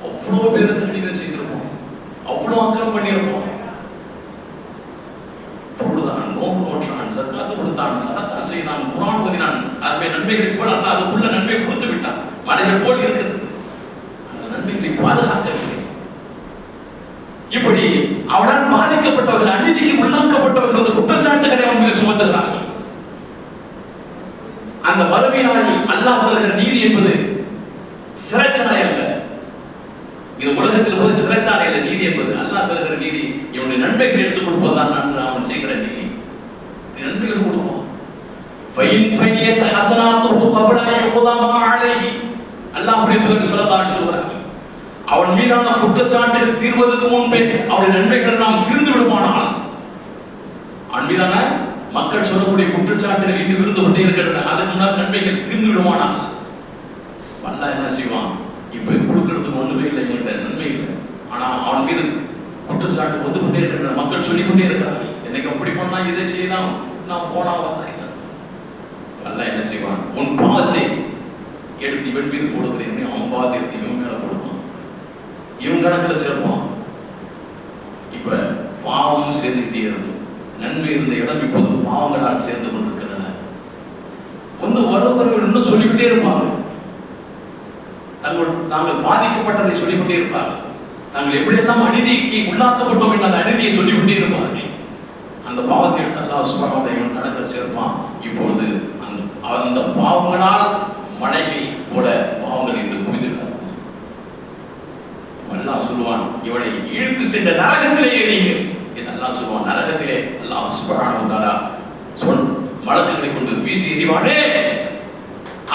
அவ்வளோ பேருக்கு அடிகள் செய்திருப்போம், அவ்வளோ அக்கிரம் பண்ணியிருப்போம். தொழுதான், நோம்பு நோற்றான், சக்காத்து கொடுத்தான், சதக்கா செய்தான், குர்ஆன் ஓதினான், அருமை நன்மைகளை போல் அல்லாஹ் அதுக்குள்ள நன்மை கொடுத்து விட்டான். மலைகள் போல் இருக்கிறது, அந்த நன்மைகளை பாதுகாக்கவில்லை. இப்படி அவனால் பாதிக்கப்பட்டவர்கள், அநீதிக்கு உள்ளாக்கப்பட்டவர்கள் அந்த குற்றச்சாட்டுகளை அவன் மீது சுமத்துகிறார்கள். அந்த மறுமை நாளில் அல்லாஹ் தருகிற நீதி என்பது சிறைச்சாலை அல்ல. இது உலகத்தில் போது சிறைச்சாலை அல்ல. நீதி என்பது அல்லாஹ் தருகிற நீதி. இவனுடைய நன்மைகள் எடுத்துக் கொடுப்பதுதான் அவன் செய்கிற நீதி. நன்மைகள் கொடுப்போம். அல்லாஹ்வுடைய தூதர் ஸல்லல்லாஹு அலைஹி வஸல்லம் அவன் மீதான குற்றச்சாட்டுகள் தீர்வதற்கு முன்பே அவருடைய நன்மைகள் நாம் தீர்ந்து விடுமானால், அவன் மீதான மக்கள் சொல்லக்கூடிய குற்றச்சாட்டுகள் இன்னும் இருந்து கொண்டே இருக்கிறது, அதுக்கு முன்னால் நன்மைகள் தீர்ந்து விடுமானால் அல்லாஹ் என்ன செய்வான்? இப்ப கொடுக்கிறதுக்கு ஒண்ணுமே இல்லை, என்கிட்ட நன்மை இல்லை, ஆனா அவன் மீது குற்றச்சாட்டு வந்து கொண்டே இருக்கிற மக்கள் சொல்லிக் கொண்டே இருக்கிறார்கள். எனக்கு அப்படி பண்ணா, இதை செய்தான், நான் போனா வந்தேன். அல்லாஹ் என்ன செய்வான்? உன் பாவத்தை எடுத்து இவன் மீது போடுகிறேன், அவன் பாவத்தை எடுத்து இவன் மேல போடுவான், இவன் கணக்கில் சேர்ப்பான். இப்ப பாவமும் சேர்ந்துகிட்டே இருக்கும். நன்மை இருந்த இடம் இப்போது பாவங்களால் சேர்ந்து கொண்டிருக்கின்றன. வந்து வரவர்கள் இன்னும் சொல்லிக்கிட்டே இருப்பாங்க. நாங்கள் பாதிக்கப்பட்டதை சொல்லிக்கொண்டே இருப்பார்கள். நாங்கள் எப்படியெல்லாம் அநீதிக்கு உள்ளாக்கப்பட்டோம் என்ற அந்த அநீதியை சொல்லிக்கொண்டே இருப்பார்கள். அந்த பாவத்தை எடுத்து அல்லாஹ் சுப்ஹானஹு வ தஆலா இவன் கணக்கில் சேர்ப்பான். இப்பொழுது அந்த பாவங்களால் மலையை போல பாவங்கள் என்று குவிந்திருக்கிறார். அல்லாஹ் சொல்லுவான், இவனை இழுத்து சென்ற நரகத்திலே எறியுங்கள் என்று அல்லாஹ் சொல்லுவான். நரகத்திலே அல்லாஹ் சுப்ஹானஹு வ தஆலா மலக்குகளை கொண்டு வீசி எறிவானே,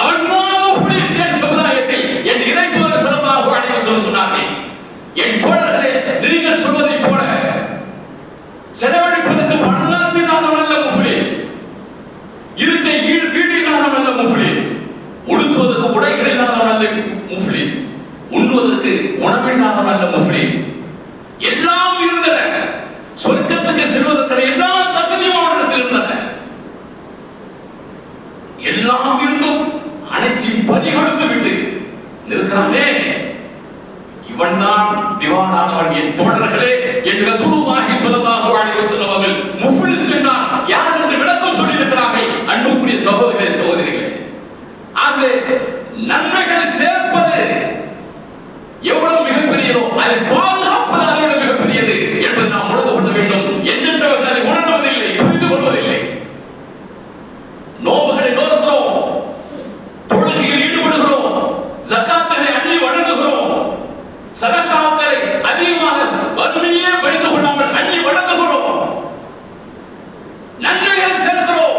அவன் முஃப்லிஸ் சமுதாயத்தில் என் இறை தூதர் ஸல்லல்லாஹு அலைஹி வஸல்லம் சொன்னார்கள், என் தோழர்களே, நீங்கள் சொல்வதை போல செலவழிப்பதற்கு பணம் செய்தாலும் அல்ல முஃப்லிஸ், இருக்கை வீடு இல்லாதவன் அல்ல முஃப்லிஸ், உடுத்துவதற்கு உடைகள் இல்லாதவன் அல்ல முஃப்லிஸ், உண்ணுவதற்கு உணவில்லாதவன் அல்ல முஃப்லிஸ். எல்லாம் இருந்தன, சொர்க்கத்துக்கு செல்வதற்கான எல்லா தகுதியும் அவனிடத்தில் இருந்தன. எல்லாம் இருந்தும் அனைத்தையும் பறி கொடுத்து விட்டு நிற்கிறானே, இவன் தான் திவானானவன். என் தோழர்களே, என் ரசூலுல்லாஹி ஸல்லல்லாஹு அலைஹி வஸல்லம் அவர்கள் முஃப்லிஸ் என்றால் யார் என்று விளக்கம் சொல்லி இருக்கிறார்கள். அன்புக்குரிய சகோதரர்களே, சகோதரிகளே, ஆகவே நன்மைகளை சேர்ப்பது எவ்வளவு மிகப்பெரியதோ அதை பாதுகாப்பது அதை விட மிகப்பெரியது என்பதை நாம் உணர்ந்து கொள்ள வேண்டும். எண்ணற்றவர்கள் அதை உணர்வதில்லை, புரிந்து கொள்வதில்லை. நோம்புகளை நோக்கிறோம், தொழுகையில் ஈடுபடுகிறோம், ஜக்காத்துகளை அள்ளி வழங்குகிறோம், சதக்காக்களை அதிகமாக வறுமையே பயந்து கொள்ளாமல் அள்ளி வழங்குகிறோம், நன்மைகளை சேர்க்கிறோம்,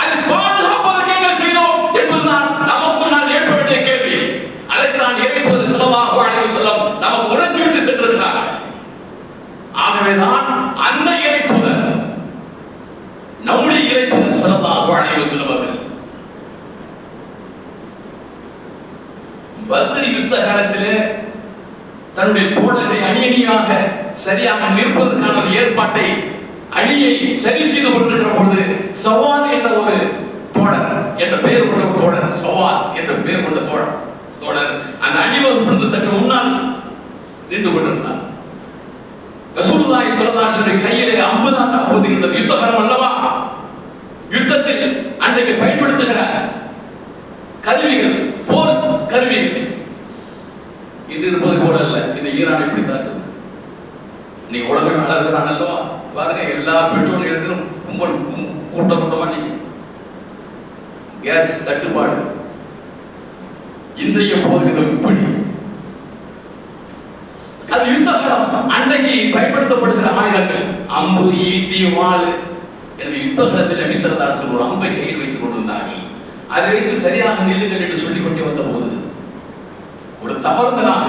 அதை பாதுகாப்பதற்கு என்ன செய்கிறோம் என்பதுதான் நமக்கு முன்னால் ஏற்பட வேண்டிய கேள்வி. அதைத்தான் இறை தூதர் ஸல்லல்லாஹு அலைஹி வஸல்லம் நமக்கு உணர்த்திவிட்டு சென்றிருக்கிறார். ஆகவேதான் அந்த இறை தூதர், நம்முடைய இறை தூதர் ஸல்லல்லாஹு அலைஹி வஸல்லம் அவர்கள் பத்ர் யுத்த காலத்திலே தன்னுடைய தோழர்களை அணியணியாக சரியாக நிற்பதற்கான ஏற்பாட்டை அணியை சரி செய்து கொண்டிருக்கிற பொழுது சவால் என்ற ஒரு தோழர், என்ற பெயர் கொண்ட தோழர் தோழர் சவால் என்ற பெயர் கொண்ட தோழர் அந்த அணிவகுப்பிலிருந்து சற்று முன்னால் நின்று கொண்டிருந்தார். ரசூலுல்லாஹி ஸல்லல்லாஹு அலைஹி வஸல்லம் கையிலே அம்புதான் அப்போது இருந்தது. யுத்தகரம் அல்லவா? யுத்தத்தில் அன்றைக்கு பயன்படுத்துகிற கருவிகள், போர் கருவிகள் இது இருப்பது போல அல்ல. இந்த ஈரான் எப்படி தாக்குது? இன்னைக்கு உலகம் வளர்கிறான் அல்லவா? பாருங்க, எல்லா பெட்ரோல் இடத்திலும் கும்பல் கூட்டமா நீங்க கேஸ் தட்டுப்பாடு. இன்றைய போர் விதம் இப்படி. அது யுத்தகலம். அன்றைக்கு பயன்படுத்தப்படுகிற ஆயுதங்கள் அம்பு, ஈட்டி, வாள். எனவே யுத்தகலத்தில் நபி ஸல்லல்லாஹு அலைஹி வஸல்லம் ஒரு அம்பை கையில் வைத்துக் கொண்டிருந்தார்கள். அதை வைத்து சரியாக நில்லுங்கள் என்று சொல்லிக் கொண்டே வந்த போது ஒரு தவறுதலாக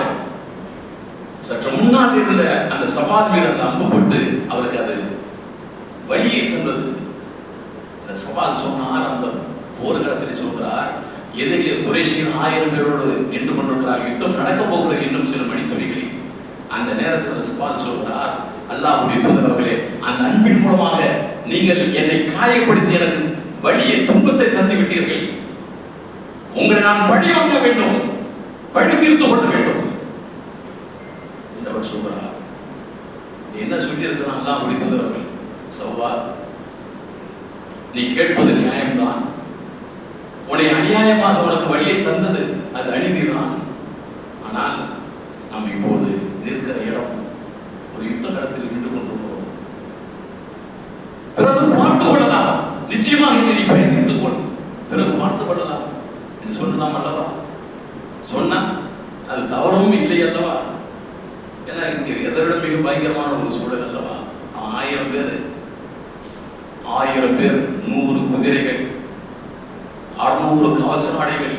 சற்று முன்னால் இருந்த அந்த சவால் மீது அந்த அம்பு பட்டு அவருக்கு அது வலியை தந்தது. அந்த சவால் சொன்னார், அந்த போர்க்களத்தில் சொல்கிறார், எதிரிலே குறைஷின் 1000 பேரோடு நின்று கொண்டிருக்கிறார், யுத்தம் நடக்க போகிறது இன்னும் சில மணித்துளிகளில். அந்த நேரத்தில் அந்த சவால் சொல்கிறார், அல்லாஹ்வுடைய தூதர் அவர்களே, அந்த அன்பின் மூலமாக நீங்கள் என்னை காயப்படுத்தி எனக்கு வலியை, துன்பத்தை தந்து விட்டீர்கள். உங்களை நான் பழி வாங்க வேண்டும், பழி தீர்த்து கொள்ள வேண்டும் என்றவர் சொல்கிறார். என்ன சொல்லியிருக்கிறான் அல்லாஹ்வுடைய தூதர் அவர்கள்? சவால், நீ கேட்பது நியாயம்தான். உன்னை அநியாயமாக உனக்கு வழியை தந்தது அது அநீதிதான். ஆனால் நாம் இப்போது நிற்கிற இடம் ஒரு யுத்த களத்தில் நின்று கொண்டிருக்கிறோம். பிறகு பார்த்துக் கொள்ளலாம், நிச்சயமாக நீ பயணித்துக் கொள், பிறகு பார்த்துக் கொள்ளலாம் என்று சொல்லலாம் அல்லவா? சொன்னா அது தவறும் இல்லை அல்லவா? ஏன்னா இங்கே எதோட மிக பயங்கரமான ஒரு சூழல் அல்லவா? 1000 பேர் 100 குதிரைகள், 600 கவச ஆடைகள்.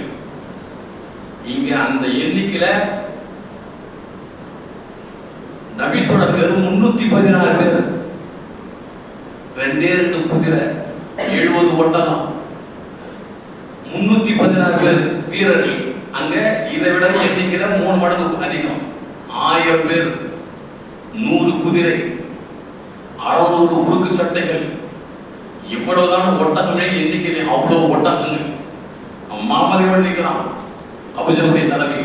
இங்க அந்த எண்ணிக்கையில நபித்தோட வெறும் 316 பேர், 2 குதிரை, 70 ஒட்டகம், 316 பேர் வீரர்கள். அங்க இதை விட எண்ணிக்கையில 3 மடங்கு அதிகம். 1000 பேர், 100 குதிரை, 600 உருக்கு சட்டைகள், இவ்வளவுதான் ஒட்டகமே எண்ணிக்கையிலே. அவ்வளவு ஒட்டகங்கள். மாமரிகள் நிற்கிறான், அபூஜலுடைய தலைமை.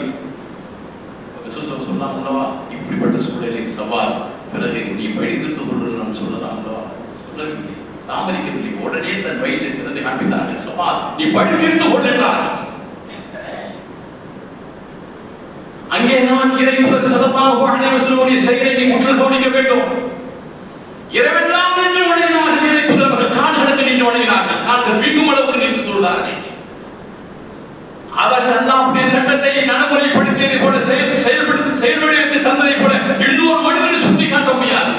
சொன்னாங்க அல்லவா, இப்படிப்பட்ட சூழலில் சவால், பிறகு நீ படித்துக் கொண்டு நாம் சொல்லலாம் அல்லவா? சொல்லவில்லை, தாமதிக்கவில்லை. உடனே தன் வயிற்றை திறந்து காண்பித்தார்கள். சவால், நீ படி தீர்த்துக் கொள்ளார்கள். அங்கே நான் இறைத்தூதர் ஸல்லல்லாஹு அலைஹி வஸல்லம் செயலை நீ உற்று கவனிக்க வேண்டும். இரவெல்லாம் நின்று வணங்கினார்கள் இறைத்தூதர் அவர்கள். கால்களுக்கு நின்று வணங்கினார்கள். கால்கள் வீங்கும் அளவுக்கு நின்று தொழுதார்கள். அவர்கள் அல்லாஹ்வுடைய சட்டத்தை நடைமுறைப்படுத்தியதை போல செயல்படுத்தி தந்ததை போல இன்னொரு மனிதனை சுட்டி காட்ட முடியாது.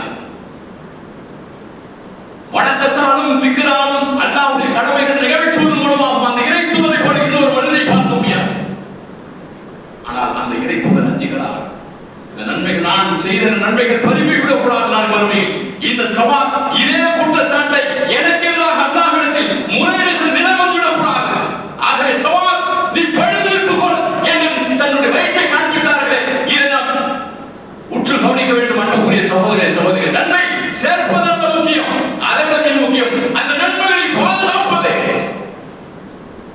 வணக்கத்தாலும் திக்ராலும் அல்லாஹ்வுடைய கடமைகள் நிறைவேற்றுவதன் மூலமாக அந்த இறை தூதரை போல இன்னொரு மனிதனை பார்க்க முடியாது. ஆனால் அந்த இறை தூதர் அஞ்சுகிறார். இந்த நன்மைகள், நான் செய்த நன்மைகள் பறிவை விடக்கூடாது. நான் மறுமையில் இந்த சவால், இதே குற்றச்சாட்டை எனக்கு எதிராக அல்லாஹ்விடத்தில் முறையிடுகிற நிலை வந்துவிடக்கூடாது. ஆகவே சவால், நீ பழுதுவிட்டுக் கொள் என்று தன்னுடைய வயிற்றை காண்பித்தார்களே, இதை நாம் உற்று கவனிக்க வேண்டும். அன்புக்குரிய சகோதரே சகோதரிகள், நன்மை சேர்ப்பதல்ல முக்கியம், அதை மிக முக்கியம் அந்த நன்மைகளை பாதுகாப்பது.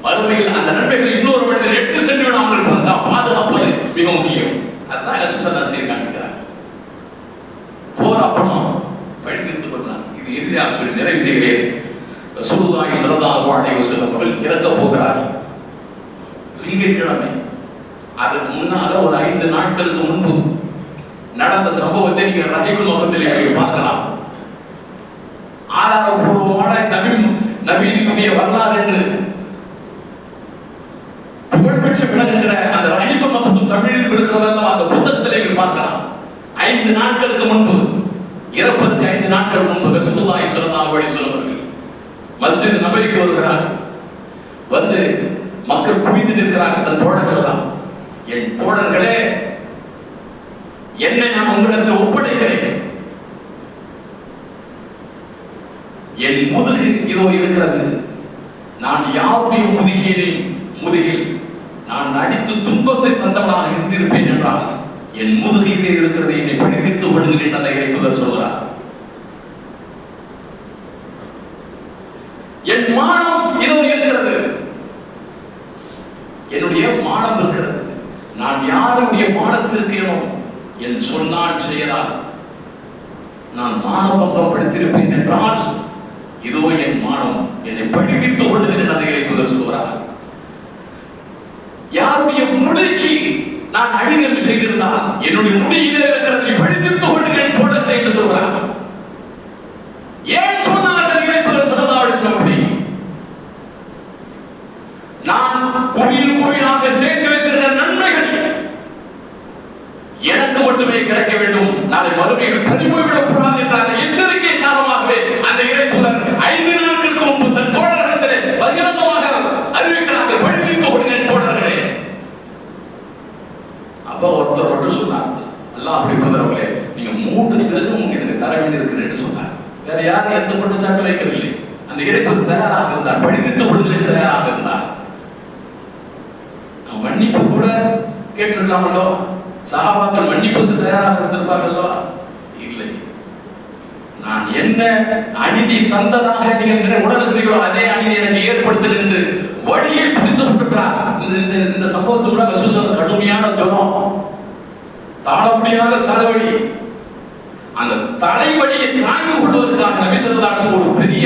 மறுமையில் அந்த நன்மைகள் இன்னொரு மனிதர் எடுத்து சென்று விடாமல் இருப்பதா பாதுகாப்பது மிக முக்கியம். அதுதான் ரசூலுல்லாஹி செய்து காண்பிக்கிறார். போர் அப்புறம் பழி தீர்த்துக் கொண்டார். இது இறுதியாக சொல்லி நிறைவு செய்கிறேன். ரசூலுல்லாஹி ஸல்லல்லாஹு அலைஹி வஸல்லம் அவர்கள் இறக்க போகிறார் திங்கட்கிழமை. அதற்கு முன்னால ஒரு 5 நாட்களுக்கு முன்பு நடந்த சம்பவத்தை நீங்கள் ரஹீகுல் மஃபத்தில் பார்க்கலாம். ஆதாரபூர்வமான நபியினுடைய வரலாறு என்று புகழ்பெற்று விளங்குகிற அந்த ரஹீகுல் மஃபத்தும் தமிழில் இருக்கிறதெல்லாம் அந்த புத்தகத்தில் நீங்கள் பார்க்கலாம். 5 நாட்களுக்கு முன்பு, இறப்பதற்கு 5 நாட்கள் முன்பு ரசூலுல்லாஹி ஸல்லல்லாஹு அலைஹி வஸல்லம் அவர்கள் மஸ்ஜித் நபவிக்கு வருகிறார். வந்து மக்கள் குவிந்து நிற்கிறார்கள். தன் தோழர்கள் எல்லாம், என் தோழர்களே, என்னை நான் உங்களிடத்தில் ஒப்படைக்கிறேன். என் முதுகு இதோ இருக்கிறது. நான் யாருடைய முதுகில் நான் அடித்து துன்பத்தை தந்தவனாக இருந்திருப்பேன் என்றால் என் முதுகிலே இருக்கிறது, என்னை படித்துக் கொள்ளுங்கள் என்று அந்த இறைத்தூதர் சொல்கிறார். என் மானம் இதோ இருக்கிறது. யாருடைய மானத்திற்கேனோ என் சொன்னால் செயலால் நான் மானபங்கம் படுத்திருப்பேன் என்றால் இதோ என் மானம் என்னை பழிவித்துக் கொள்ளுகிறேன் அந்த இறைத்தூதர் சொல்கிறார். யாருடைய முடிக்கு நான் அழிதல் செய்திருந்தால் என்னுடைய முடியிலே இருக்கிறதை பழிவித்துக் கொள்ளுகிறேன் தோழர்களே என்று சொல்கிறார். ஏன் சொன்னார்கள் இறைத்தூதர் ஸல்லல்லாஹு அலைஹி வஸல்லம்? நான் கோயில் கோயிலாக சேர்த்து வைத்திருக்கிற நன்மைகள் எனக்கு மட்டுமே கிடைக்க வேண்டும், நாளை மறுமையில் பறிபோய்விடக் கூடாது என்ற அந்த எச்சரிக்கை காரணமாகவே அந்த இறைத்தூதர் 5 நாட்களுக்கு முன்பு தன் தோழர்களிடத்திலே பகிரங்கமாக அறிவிக்கிறார்கள், பழிவித்துக் கொள்கிறேன் தோழர்களே. அப்ப ஒருத்தர் மட்டும் சொன்னார், அல்லாஹ்வுடைய தூதர் அவர்களே, நீங்க 3 திரகம் எனக்கு தர வேண்டியிருக்கிறது என்று சொன்னார். வேற யாரும் எந்த குற்றச்சாட்டு வைக்கவில்லை. அந்த இறைத்தூதர் தயாராக இருந்தார், பழிவித்துக் கொள்கிறேன் தயாராக இருந்தார். மன்னிப்பு கூட கேட்டிருக்கலாமல்லோ, சஹாபாக்கள் மன்னிப்புக்கு தயாராக இருந்திருப்பார்களோ? இல்லை. நான் என்ன அநீதி தந்ததாக நீங்கள் உணர்கிறீர்களோ அதே அநீதி எனக்கு ஏற்படுத்துகிறது என்று வழியை பிடித்துக் கொண்டிருக்கிறார். இந்த சம்பவத்துக்குள்ள ரசூலுல்லாஹ் கடுமையான ஜுரம், தாழ முடியாத தலைவலி, அந்த தலைவலியை தாங்கிக் கொள்வதற்காக நபி ஸல்லல்லாஹு அலைஹி வஸல்லம் ஒரு பெரிய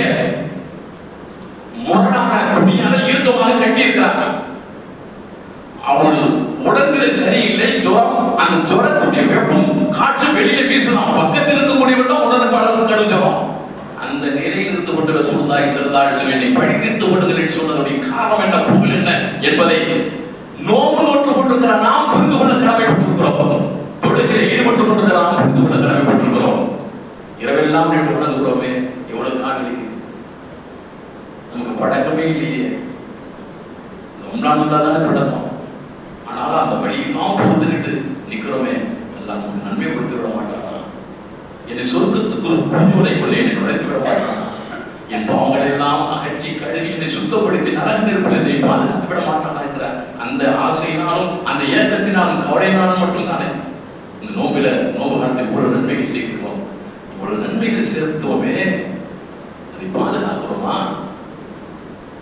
முரடான துணியால இறுக்கமாக கட்டியிருக்கிறார்கள். அவர்கள் உடல்நிலை சரியில்லை, ஜுரம், அந்த ஜுரத்துடைய வெப்பம் காற்று வெளியே வீசலாம், பக்கத்தில் இருக்கக்கூடியவர்கள் உடலுக்கு அளவு கடும் ஜுரம். அந்த நிலையில் இருந்து கொண்டு ரசூலுல்லாஹி ஸல்லல்லாஹு அலைஹி வஸல்லம் என்னை பழிதீர்த்து கொள்ளுங்கள் என்று சொன்னதுடைய காரணம் என்ன, பொருள் என்ன என்பதை நோம்பு நோட்டுக் கொண்டிருக்கிற நாம் புரிந்து கொள்ள கடமைப்பட்டிருக்கிறோம். தொழுகையில் ஈடுபட்டுக் கொண்டிருக்கிற நாம் புரிந்து கொள்ள கடமைப்பட்டிருக்கிறோம். இரவெல்லாம் நின்று உணர்கிறோமே, எவ்வளவு நாள் இருக்குது, நமக்கு பழக்கமே இல்லையே. ரம்லான் வந்தால் தானே பழக்கம். ஆனாலும் அந்த வழியெல்லாம் பொறுத்துக்கிட்டு நிற்கிறோமே, எல்லாம் நமக்கு நன்மை கொடுத்து விட மாட்டானா? என்னை சொர்க்கத்துக்கு ஒரு பூஞ்சோலைக்குள்ளே என்னை நுழைத்து விட மாட்டானா? என் பாவங்களை எல்லாம் அகற்றி கழுவி என்னை சுத்தப்படுத்தி நரக நெருப்பில் என்னை பாதுகாத்து விட மாட்டானா என்ற அந்த ஆசையினாலும் அந்த ஏக்கத்தினாலும் கவலையினாலும் மட்டும்தானே இந்த நோம்பு காலத்தில் இவ்வளவு நன்மைகள் செய்கிறோம். இவ்வளவு நன்மைகள் சேர்த்தோமே, அதை பாதுகாக்கிறோமா,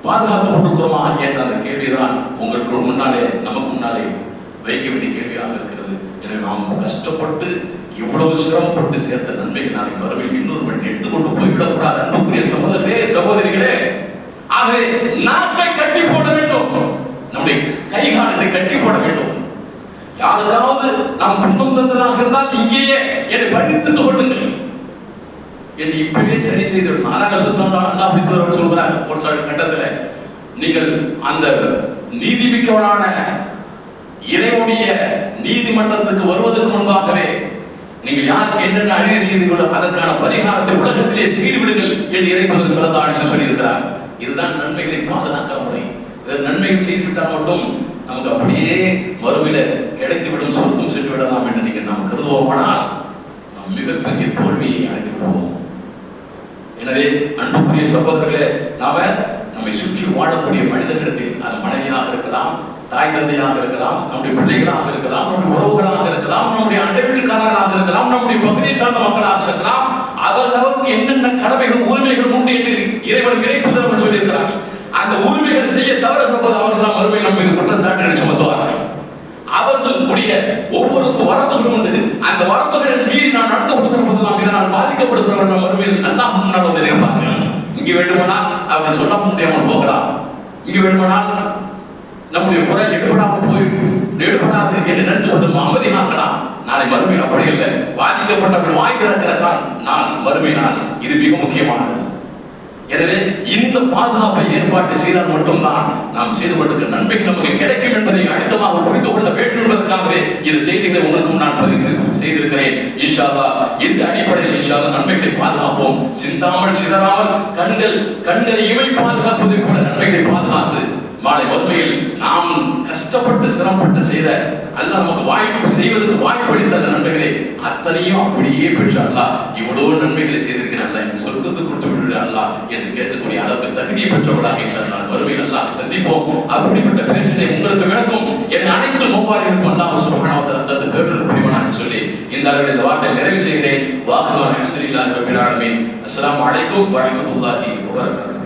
பாதுகாத்துக் கொண்டிருக்கிறோமா என்ற அந்த கேள்விதான் உங்களுக்கு முன்னாலே, நமக்கு முன்னாலே வைக்க வேண்டிய கேள்வியாக இருக்கிறது. எனவே நாம் கஷ்டப்பட்டு இவ்வளவு சிரமப்பட்டு சேர்த்த நன்மைகள் நாளை மறுமையில் இன்னொரு மணி எடுத்துக்கொண்டு போய்விடக்கூடாது. அன்புக்குரிய சகோதரர்களே, சகோதரிகளே, ஆகவே நாக்கை கட்டி போட வேண்டும், நம்முடைய கைகால்களை கட்டி போட வேண்டும். யாருக்காவது நாம் துன்பம் தந்ததாக இருந்தால் இங்கேயே என்னை பழித்துக் கொள்ளுங்கள் என்று இப்பவே சரி செய்து அல்லாஹ் சொல்கிறார். ஒரு சில கட்டத்தில் நீங்கள் அந்த நீதிமிக்கவனான இறைவனுடைய நீதிமன்றத்துக்கு வருவதற்கு முன்பாகவே நீங்கள் யாருக்கு என்னென்ன அநீதி செய்தீர்களோ அதற்கான பரிகாரத்தை உலகத்திலே செய்து விடுங்கள் என்று இறைத்தூதர் ஸல்லல்லாஹு அலைஹி வஸல்லம் சொல்லியிருக்கிறார். இதுதான் நன்மைகளை பாதுகாக்கிற முறை. நன்மைகள் செய்துவிட்டால் மட்டும் நமக்கு அப்படியே மறுமையில கிடைத்துவிடும், சொர்க்கம் சென்று விடலாம் என்று நீங்கள் நாம் கருதுவோமானால் நாம் மிகப்பெரிய தோல்வியை அடைந்து விடுவோம். எனவே அன்புக்குரிய சகோதரர்களே, நம்மை சுற்றி வாழக்கூடிய மனிதர்களிடத்தில் அது மனைவியாக இருக்கலாம், தாய் தந்தையாக இருக்கலாம், நம்முடைய பிள்ளைகளாக இருக்கலாம், நம்முடைய உறவுகளாக இருக்கலாம், நம்முடைய அண்டை வீட்டுக்காரர்களாக இருக்கலாம், நம்முடைய பகுதியை சார்ந்த மக்களாக இருக்கலாம், அதற்கு என்னென்ன கடமைகள் உரிமைகள் உண்டு என்று இறைவன் இறைத்தூதர் சொல்லியிருக்கிறார்கள். அந்த உரிமைகள் செய்ய தவறுகிற போது அவர்கள் மறுமையில் நம்ம மீது குற்றச்சாட்டுகளை சுமத்துவார்கள். அவர்களுடைய ஒவ்வொருக்கும் வரம்புகள் உண்டு. அந்த வரம்புகளை மீறி நாம் நடந்து கொடுக்கிற போது நாம் இதனால் பாதிக்கப்படுகிறவர்கள் மறுமையில் அல்லாஹ் முன்னால் வந்து நிற்பார்கள். இங்கு வேண்டுமானால் அவர்கள் சொல்ல முடியாமல் போகலாம், இங்கு வேண்டுமானால் நம்முடைய குரல் எடுபடாது என்று நினைத்து கொண்டு அமைதி காக்கலாம். நாளை மறுமையில் அப்படி இல்லை. பாதிக்கப்பட்டவர்கள் வாய் திறக்கிற நாள் மறுமை நாள், இது மிக முக்கியமானது. எனவே இந்த பாதுகாப்பை ஏற்பாடு செய்தால் மட்டும்தான் நாம் செய்து கொண்டிருக்கிற நன்மைகள் நமக்கு கிடைக்கும் என்பதை அழுத்தமாக புரிந்து கொள்ள வேண்டும் என்பதற்காகவே இந்த செய்திகளை உங்களுக்கு நான் பதிவு செய்திருக்கிறேன். இன்ஷா அல்லாஹ் இந்த அடிப்படையில் இன்ஷா அல்லாஹ் நன்மைகளை பாதுகாப்போம். சிந்தாமல் சிதறாமல் கண்களை இவை பாதுகாப்பதை போல நன்மைகளை பாதுகாத்து மாலை மறுமையில் நாம் கஷ்டப்பட்டு சிரமப்பட்டு செய்த அல்லாஹ் நமக்கு வாய்ப்பு செய்வதற்கு வாய்ப்பளித்த அந்த நன்மைகளை அத்தனையும் அப்படியே பெற்று அல்லாஹ் இவ்வளவு நன்மைகளை செய்திருக்கிற அல்லாஹ் எனக்கு சொர்க்கத்தை கொடுத்து விடுற அல்லாஹ் என்று கேட்கக்கூடிய அளவுக்கு தகுதியை பெற்றவர்களாக சொன்னால் மறுமையில் அல்லாஹ் சந்திப்போம். அப்படிப்பட்ட பேச்சினை உங்களுக்கு விளக்கும் என் அனைத்து நோபாளிகளுக்கும் அல்லாஹ் சுப்ஹானஹு வ தஆலா தந்த பேர்கள் புரிவானான்னு சொல்லி இந்த அளவில் இந்த வார்த்தையை நிறைவு செய்கிறேன். வாஹிரு அல்ஹம்துலில்லாஹி ரப்பில் ஆலமீன். அஸ்ஸலாமு அலைக்கும் வ ரஹ்மத்துல்லாஹி வ பரகாத்துஹு.